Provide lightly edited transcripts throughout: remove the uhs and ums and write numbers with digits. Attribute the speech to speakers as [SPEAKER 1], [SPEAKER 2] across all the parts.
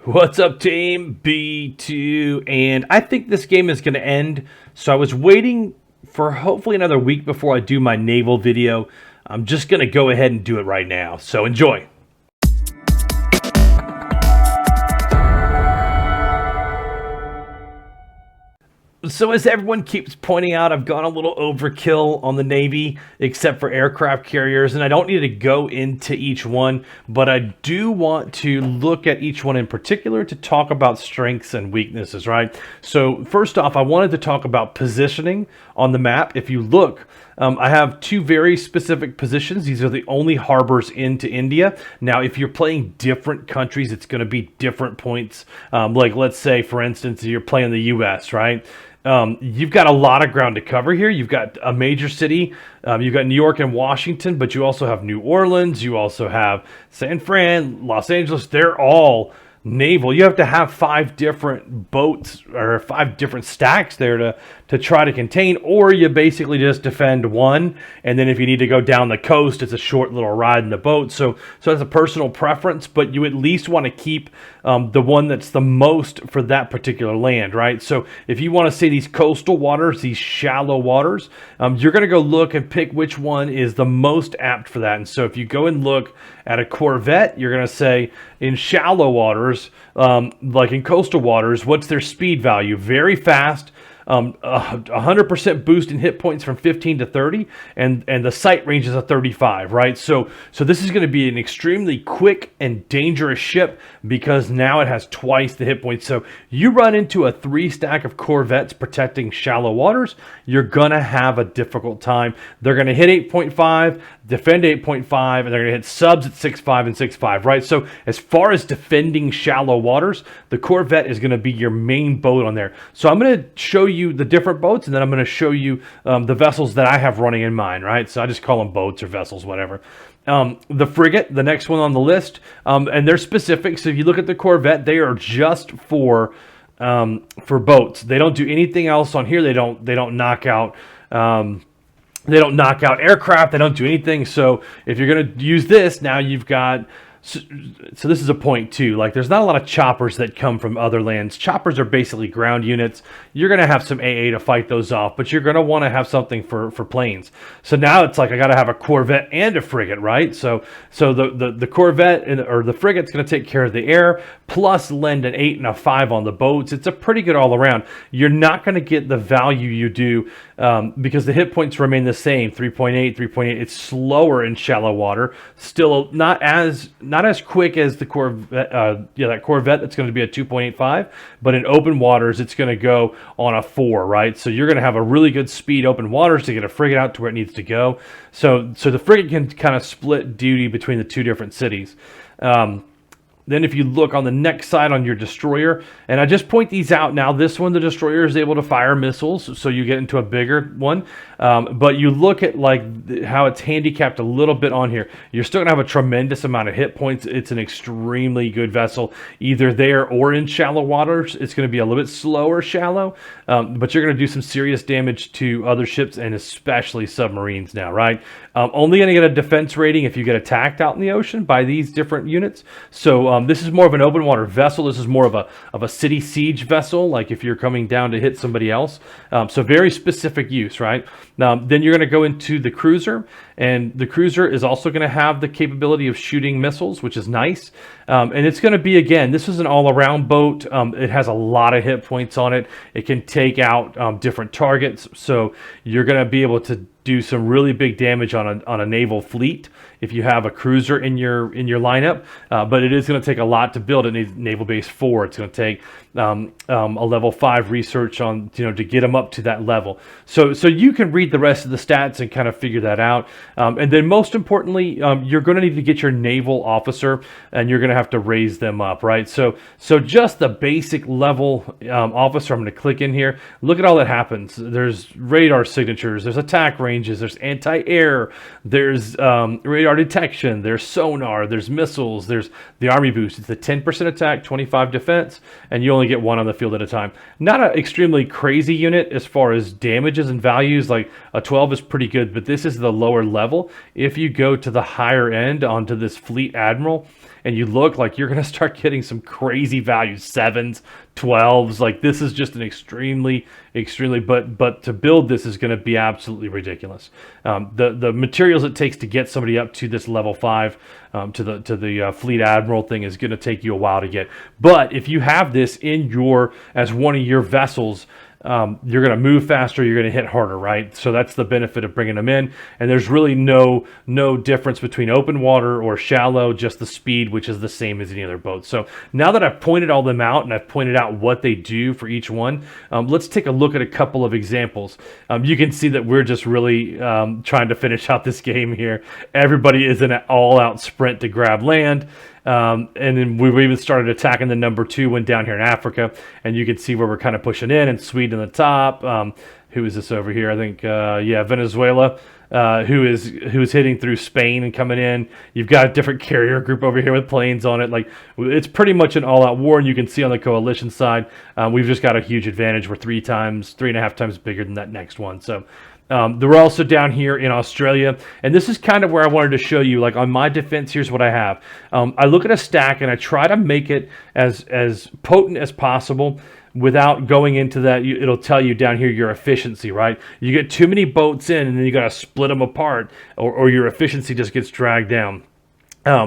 [SPEAKER 1] What's up, team? B2, and I think this game is going to end, so I was waiting for hopefully another week before I do my naval video. I'm just going to go ahead and do it right now, so enjoy. So as everyone keeps pointing out, I've gone a little overkill on the Navy, except for aircraft carriers, and I don't need to go into each one, but I do want to look at each one in particular to talk about strengths and weaknesses, right? So first off, I wanted to talk about positioning on the map. If you look, I have two very specific positions. These are the only harbors into India. Now, if you're playing different countries, it's going to be different points. Like, let's say, for instance, you're playing the U.S., right? You've got a lot of ground to cover here. You've got a major city. You've got New York and Washington, but you also have New Orleans. You also have San Fran, Los Angeles. They're all naval. You have to have 5 different boats or 5 different stacks there to try to contain, or you basically just defend one, and then if you need to go down the coast, it's a short little ride in the boat. So that's a personal preference, but you at least want to keep the one that's the most for that particular land, right? So if you want to say these coastal waters, these shallow waters, you're going to go look and pick which one is the most apt for that. And so if you go and look at a corvette, you're going to say in shallow waters, like in coastal waters, what's their speed value? Very fast. 100% boost in hit points from 15 to 30, and the sight range is a 35, right? So this is going to be an extremely quick and dangerous ship because now it has twice the hit points. So you run into a 3 stack of corvettes protecting shallow waters, you're going to have a difficult time. They're going to hit 8.5, defend 8.5, and they're going to hit subs at 6.5 and 6.5, right? So as far as defending shallow waters, the corvette is going to be your main boat on there. So I'm going to show you the different boats, and then I'm going to show you the vessels that I have running in mine, right? So I just call them boats or vessels, whatever. The frigate, the next one on the list, and they're specific. So if you look at the corvette, they are just for boats. They don't do anything else on here. They don't knock out. They don't knock out aircraft. They don't do anything. So if you're going to use this, now you've got. So this is a point too. Like, there's not a lot of choppers that come from other lands. Choppers are basically ground units. You're going to have some AA to fight those off, but you're going to want to have something for planes. So now it's like I got to have a corvette and a frigate, right? So the corvette or the frigate's going to take care of the air, plus lend an 8 and a 5 on the boats. It's a pretty good all around. You're not going to get the value you do because the hit points remain the same, 3.8, 3.8. It's slower in shallow water. Still not as quick as the Corvette, that Corvette that's going to be a 2.85, but in open waters, it's going to go on a 4, right? So you're going to have a really good speed open waters to get a frigate out to where it needs to go. So the frigate can kind of split duty between the two different cities. Then if you look on the next side on your destroyer, and I just point these out now, this one, the destroyer is able to fire missiles, so you get into a bigger one. But you look at like how it's handicapped a little bit on here. You're still going to have a tremendous amount of hit points. It's an extremely good vessel, either there or in shallow waters. It's going to be a little bit slower shallow, but you're going to do some serious damage to other ships and especially submarines now, right? Only going to get a defense rating if you get attacked out in the ocean by these different units. So this is more of an open water vessel. This is more of a city siege vessel, like if you're coming down to hit somebody else. So very specific use, right? Now, then you're going to go into the cruiser, and the cruiser is also going to have the capability of shooting missiles, which is nice. And it's going to be, again, this is an all-around boat. It has a lot of hit points on it. It can take out different targets, so you're going to be able to do some really big damage on a naval fleet if you have a cruiser in your lineup. But it is going to take a lot to build a naval base 4. It's going to take a level 5 research on to get them up to that level. So you can read the rest of the stats and kind of figure that out. And then most importantly, you're going to need to get your naval officer, and you're going to have to raise them up, right? So just the basic level officer. I'm going to click in here. Look at all that happens. There's radar signatures. There's attack ranges. There's anti-air. There's radar detection. There's sonar. There's missiles. There's the army boost. It's the 10% attack, 25 defense, and you only get 1 on the field at a time. Not an extremely crazy unit as far as damages and values. Like a 12 is pretty good, but this is the lower level. If you go to the higher end onto this Fleet Admiral, and you look, like, you're going to start getting some crazy values, 7s, 12s. Like, this is just an extremely, but to build this is going to be absolutely ridiculous. The materials it takes to get somebody up to this level 5, to the Fleet Admiral thing, is going to take you a while to get. But if you have this in as one of your vessels, you're going to move faster, you're going to hit harder, right? So that's the benefit of bringing them in. And there's really no difference between open water or shallow, just the speed, which is the same as any other boat. So now that I've pointed all them out and I've pointed out what they do for each one, let's take a look at a couple of examples. You can see that we're just really trying to finish out this game here. Everybody is in an all-out sprint to grab land. And then we've even started attacking the number 2 one down here in Africa, and you can see where we're kind of pushing in, and Sweden on the top. Who is this over here? I think, Venezuela, who's hitting through Spain and coming in. You've got a different carrier group over here with planes on it. Like, it's pretty much an all-out war, and you can see on the coalition side, we've just got a huge advantage. We're 3.5 times bigger than that next one. So they're also down here in Australia, and this is kind of where I wanted to show you, like, on my defense, here's what I have. I look at a stack and I try to make it as potent as possible without going into that. It'll tell you down here your efficiency, right? You get too many boats in, and then you got to split them apart, or your efficiency just gets dragged down.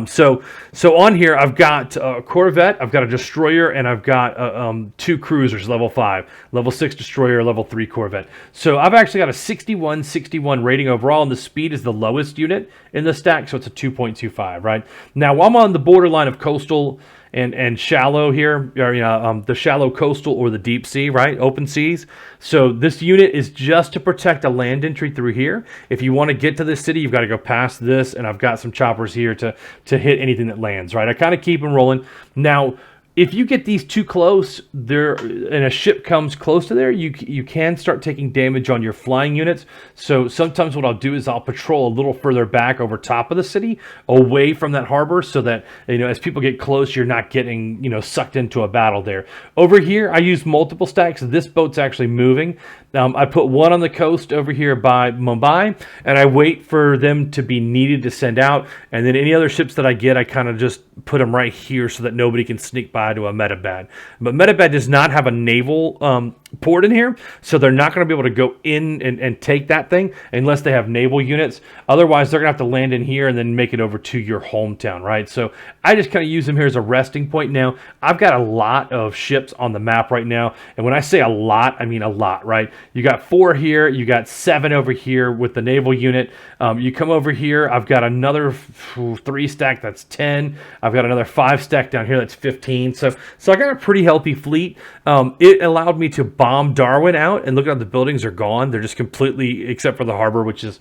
[SPEAKER 1] So on here, I've got a Corvette, I've got a destroyer, and I've got 2 cruisers, level 5, level 6 destroyer, level 3 Corvette. So I've actually got a 61 rating overall, and the speed is the lowest unit in the stack, so it's a 2.25, right? Now, I'm on the borderline of coastal and shallow here, or the shallow coastal or the deep sea, right? Open seas. So this unit is just to protect a land entry through here. If you want to get to this city, you've got to go past this, and I've got some choppers here to hit anything that lands, right? I kind of keep them rolling. Now, if you get these too close, and a ship comes close to there, you can start taking damage on your flying units. So sometimes what I'll do is I'll patrol a little further back over top of the city, away from that harbor, so that, as people get close, you're not getting, sucked into a battle there. Over here, I use multiple stacks. This boat's actually moving. I put one on the coast over here by Mumbai, and I wait for them to be needed to send out. And then any other ships that I get, I kind of just put them right here so that nobody can sneak by to a Medevac. But Medevac does not have a naval port in here, so they're not going to be able to go in and take that thing unless they have naval units. Otherwise, they're going to have to land in here and then make it over to your hometown, right? So I just kind of use them here as a resting point. Now, I've got a lot of ships on the map right now, and when I say a lot, I mean a lot, right? You got 4 here, you got 7 over here with the naval unit. You come over here, I've got another 3 stack, that's 10. I've got another 5 stack down here, that's 15. So I got a pretty healthy fleet. It allowed me to bomb Darwin out, and look at how the buildings are gone. They're just completely, except for the harbor, which is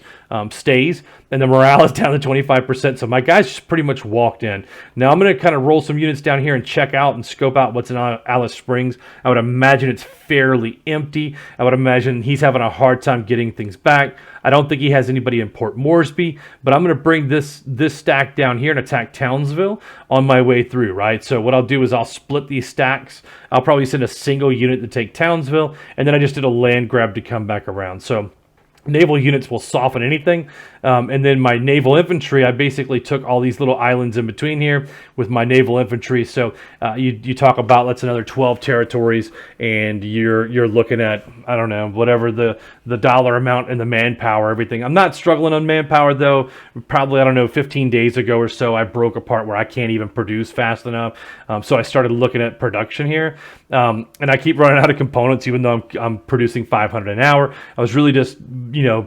[SPEAKER 1] stays, and the morale is down to 25%. So my guys just pretty much walked in. Now I'm going to kind of roll some units down here and check out and scope out what's in Alice Springs. I would imagine it's fairly empty. I would imagine he's having a hard time getting things back. I don't think he has anybody in Port Moresby, but I'm going to bring this stack down here and attack Townsville on my way through, right? So what I'll do is I'll split these stacks. I'll probably send a single unit to take Townsville, and then I just did a land grab to come back around. So naval units will soften anything. And then my naval infantry, I basically took all these little islands in between here with my naval infantry. So you talk about, that's another 12 territories, and you're looking at, I don't know, whatever the dollar amount and the manpower, everything. I'm not struggling on manpower, though. Probably, I don't know, 15 days ago or so, I broke apart where I can't even produce fast enough. So I started looking at production here. And I keep running out of components, even though I'm producing 500 an hour. I was really just,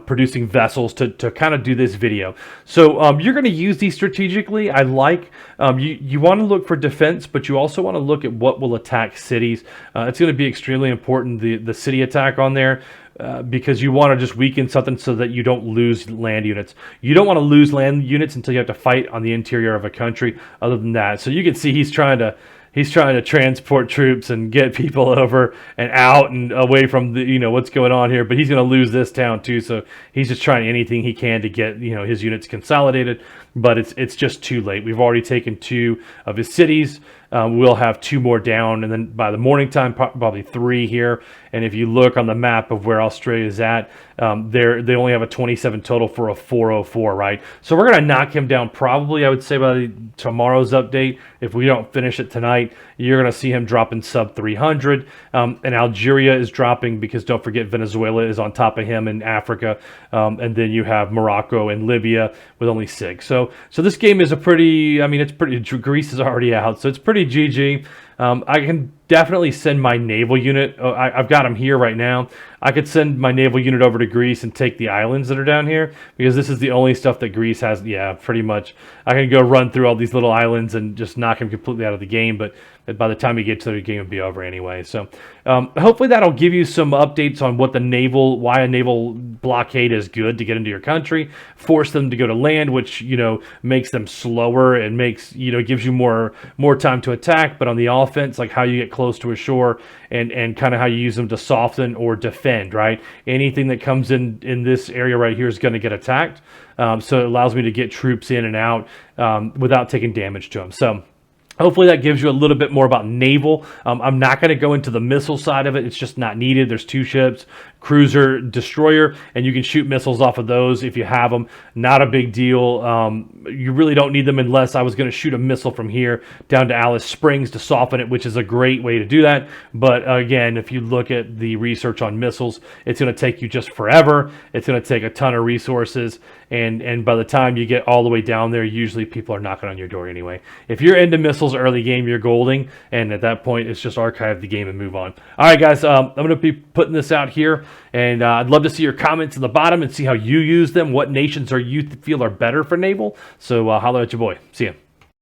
[SPEAKER 1] producing vessels to kind of do this video. So you're going to use these strategically. I like, you want to look for defense, but you also want to look at what will attack cities. It's going to be extremely important, the city attack on there. Because you want to just weaken something so that you don't lose land units. You don't want to lose land units until you have to fight on the interior of a country. Other than that, so you can see he's trying to transport troops and get people over and out and away from the, what's going on here. But he's going to lose this town too, so he's just trying anything he can to get, his units consolidated. but it's just too late. We've already taken 2 of his cities. We'll have 2 more down, and then by the morning time, probably 3 here. And if you look on the map of where Australia is at, they only have a 27 total for a 404, right? So we're going to knock him down probably, I would say, by tomorrow's update. If we don't finish it tonight, you're going to see him dropping sub 300. And Algeria is dropping because don't forget Venezuela is on top of him in Africa. And then you have Morocco and Libya with only 6. So this game is it's pretty, Greece is already out, so it's pretty GG. I can definitely send my naval unit. I've got them here right now. I could send my naval unit over to Greece and take the islands that are down here, because this is the only stuff that Greece has. Yeah, pretty much. I can go run through all these little islands and just knock him completely out of the game, but by the time we get to the game, it'll be over anyway. So hopefully that'll give you some updates on what why a naval blockade is good to get into your country. Force them to go to land, which makes them slower and gives you more time to attack. But on the offense, like how you get close to a shore and kind of how you use them to soften or defend, right? Anything that comes in this area right here is going to get attacked. So it allows me to get troops in and out without taking damage to them. So hopefully that gives you a little bit more about naval. I'm not going to go into the missile side of it. It's just not needed. There's 2 ships, cruiser, destroyer, and you can shoot missiles off of those if you have them. Not a big deal. You really don't need them unless I was going to shoot a missile from here down to Alice Springs to soften it, which is a great way to do that. But again, if you look at the research on missiles, it's going to take you just forever. It's going to take a ton of resources. And by the time you get all the way down there, usually people are knocking on your door anyway. If you're into missiles early game, you're golding. And at that point, it's just archive the game and move on. All right, guys, I'm going to be putting this out here. And I'd love to see your comments in the bottom and see how you use them. What nations you feel are better for naval? So holler at your boy. See ya.